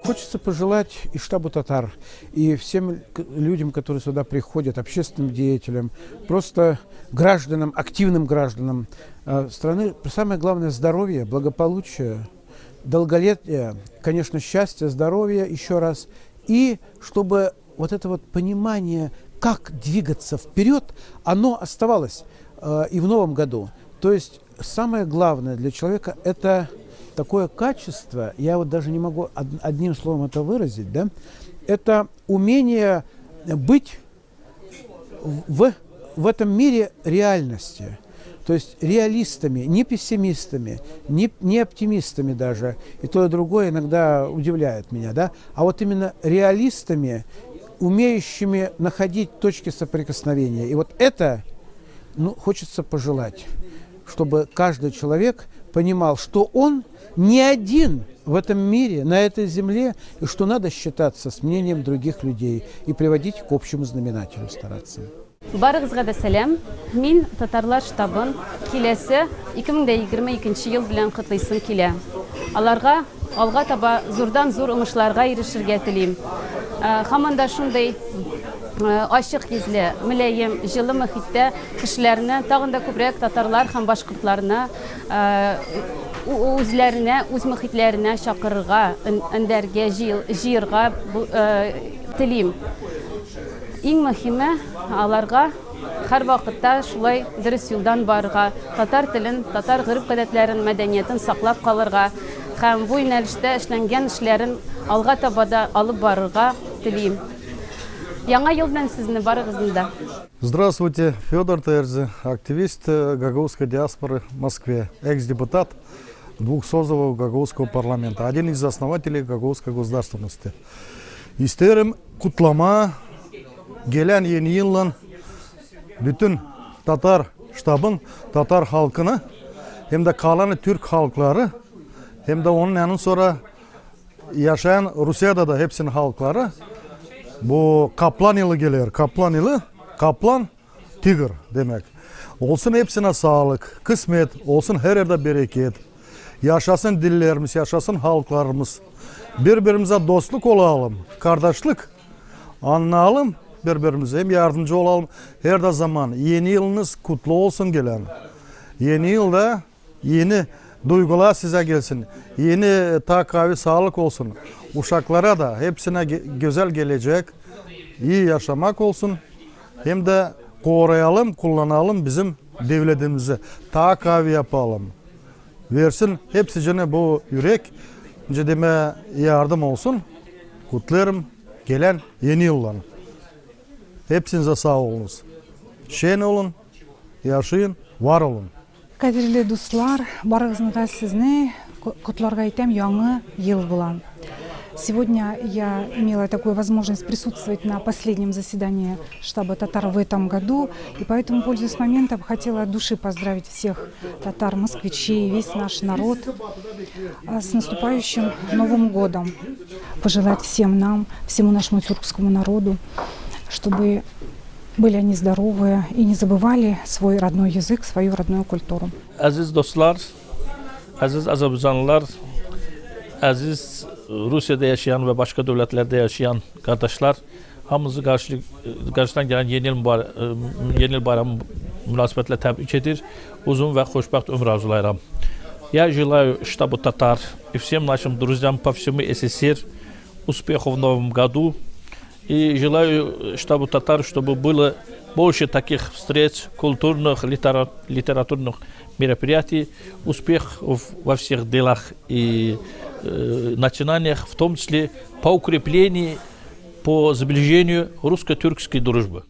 Хочется пожелать и штабу татар, и всем людям, которые сюда приходят, общественным деятелям, просто гражданам, активным гражданам страны, самое главное – здоровье, благополучие, долголетие, конечно, счастье, здоровье еще раз, и чтобы вот это вот понимание, как двигаться вперед, оно оставалось и в новом году. То есть самое главное для человека – это такое качество, я вот даже не могу одним словом это выразить, да, это умение быть в этом мире реальности. То есть реалистами, не пессимистами, не оптимистами даже. И то, и другое иногда удивляет меня, да? А вот именно реалистами, умеющими находить точки соприкосновения. И вот это, хочется пожелать, чтобы каждый человек понимал, что он не один в этом мире, на этой земле, и что надо считаться с мнением других людей и приводить к общему знаменателю, стараться. Барыгызга да сәлам. Мин татарлар штабын киләсе 2022 ел белән котлыйсым килә. Аларга алга таба зурдан-зур уңышларга ирешергә телим. Һаман да шундый ачык йөзле, мөлаем, җылы мөхиттә кешеләрне, тагын да күбрәк татарлар һәм башкортларны үзләренә, үз мөхитләренә чакырырга, өндәргә, җыерга телим. Иң мөһиме аларга һәр вакытта шулай дөрес юлдан барырга, татар телен, татар гырыф-гадәтләрен, мәдәниятен саклап калырга һәм бу юнәлештә эшләнгән эшләрен алга табада алып барырга телим. Яңа ел белән сезне барыгызны да. Здравствуйте, Федор Терзи, активист гагаузской диаспоры в Москве, экс-депутат двух созывов гагаузского парламента, один из основателей гагаузской государственности. Истерим кутлама Гелян ени йыллан bütün татар штабын, татар халкını, hem de kalanı Türk halkları, hem de onun yanı sonra yaşayan Rusya'da da hepsinin halkları bu kaplan yılı geliyor. Kaplan yılı, kaplan, tigr demek. Olsun hepsine sağlık, kısmet, olsun her yerde bereket. Yaşasın dillerimiz, yaşasın halklarımız. Birbirimize dostluk olalım, kardeşlik anlayalım. Birbirimize hem yardımcı olalım. Her zaman yeni yılınız kutlu olsun gelen. Yeni yılda yeni duygular size gelsin. Yeni takavi sağlık olsun. Uşaklara da hepsine güzel gelecek. İyi yaşamak olsun. Hem de koruyalım, kullanalım bizim devletimizi. Takavi yapalım. Versin hepsine bu yürek. Cedime yardım olsun. Kutlarım gelen yeni yıllarını. Hepsinize sağ olunuz. Şen olun, yaşayın, var olun. Кадерле дуслар, барыгызны да сезне котларга әйтәм яңы ел белән. Сегодня я имела такую возможность присутствовать на последнем заседании штаба татар в этом году, и поэтому, пользуясь моментом, хотела от души поздравить всех татар, москвичей, весь наш народ с наступающим Новым годом. Пожелать всем нам, всему нашему тюркскому народу, чтобы были они здоровые и не забывали свой родной язык, свою родную культуру. Aziz dostlar, aziz Azerbaycanlılar, aziz Rusya'da yaşayan ve başka devletlerde yaşayan kardeşler, hamımızı karşıdan gelen yeni yıl bayramı münasibetle tebrik edir. Uzun ve hoşbaht ömür arzulayıram. Я желаю штабу татар и всем нашим друзьям по всему СССР успехов в новом году. И желаю штабу татар, чтобы было больше таких встреч, культурных, литературных мероприятий, успехов во всех делах и начинаниях, в том числе по укреплению, по сближению русско-тюркской дружбы.